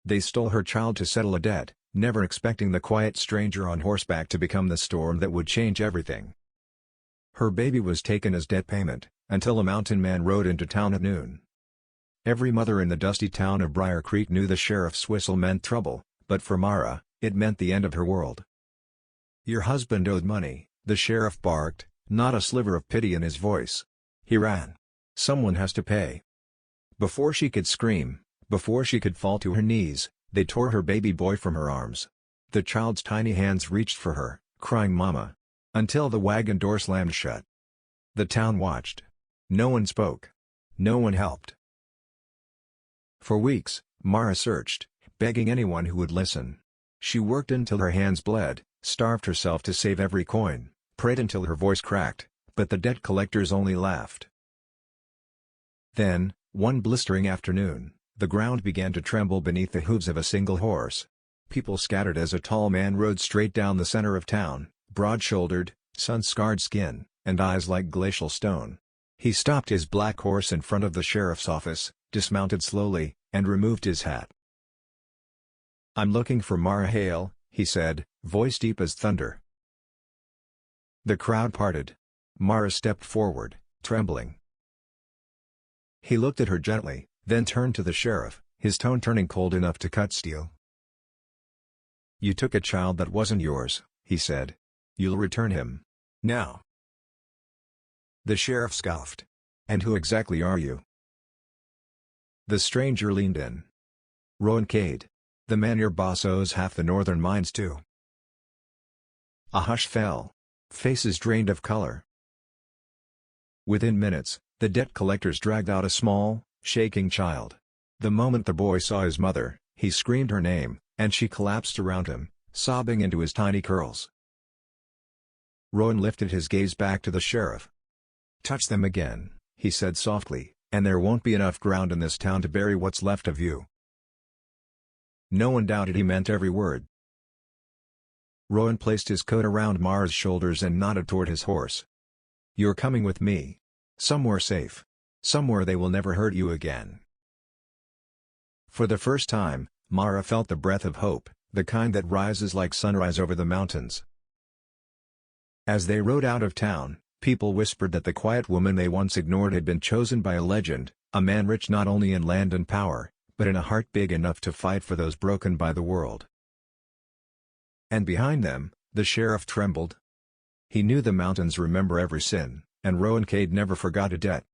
They stole her child to settle a debt, never expecting the quiet stranger on horseback to become the storm that would change everything. Her baby was taken as debt payment, until a mountain man rode into town at noon. Every mother in the dusty town of Briar Creek knew the sheriff's whistle meant trouble, but for Mara, it meant the end of her world. "Your husband owed money," the sheriff barked, not a sliver of pity in his voice. He ran. "Someone has to pay." Before she could scream, before she could fall to her knees, they tore her baby boy from her arms. The child's tiny hands reached for her, crying "Mama," until the wagon door slammed shut. The town watched. No one spoke. No one helped. For weeks, Mara searched, begging anyone who would listen. She worked until her hands bled, starved herself to save every coin, prayed until her voice cracked, but the debt collectors only laughed. Then, one blistering afternoon, the ground began to tremble beneath the hooves of a single horse. People scattered as a tall man rode straight down the center of town, broad-shouldered, sun-scarred skin, and eyes like glacial stone. He stopped his black horse in front of the sheriff's office, dismounted slowly, and removed his hat. "I'm looking for Mara Hale," he said, voice deep as thunder. The crowd parted. Mara stepped forward, trembling. He looked at her gently, then turned to the sheriff, his tone turning cold enough to cut steel. "You took a child that wasn't yours," he said. "You'll return him. Now." The sheriff scoffed. "And who exactly are you?" The stranger leaned in. "Rowan Cade. The man your boss owes half the northern mines to." A hush fell. Faces drained of color. Within minutes, the debt collectors dragged out a small, shaking child. The moment the boy saw his mother, he screamed her name, and she collapsed around him, sobbing into his tiny curls. Rowan lifted his gaze back to the sheriff. "Touch them again," he said softly, "and there won't be enough ground in this town to bury what's left of you." No one doubted he meant every word. Rowan placed his coat around Mara's shoulders and nodded toward his horse. "You're coming with me. Somewhere safe. Somewhere they will never hurt you again." For the first time, Mara felt the breath of hope, the kind that rises like sunrise over the mountains. As they rode out of town, people whispered that the quiet woman they once ignored had been chosen by a legend, a man rich not only in land and power, but in a heart big enough to fight for those broken by the world. And behind them, the sheriff trembled. He knew the mountains remember every sin, and Rowan Cade never forgot a debt.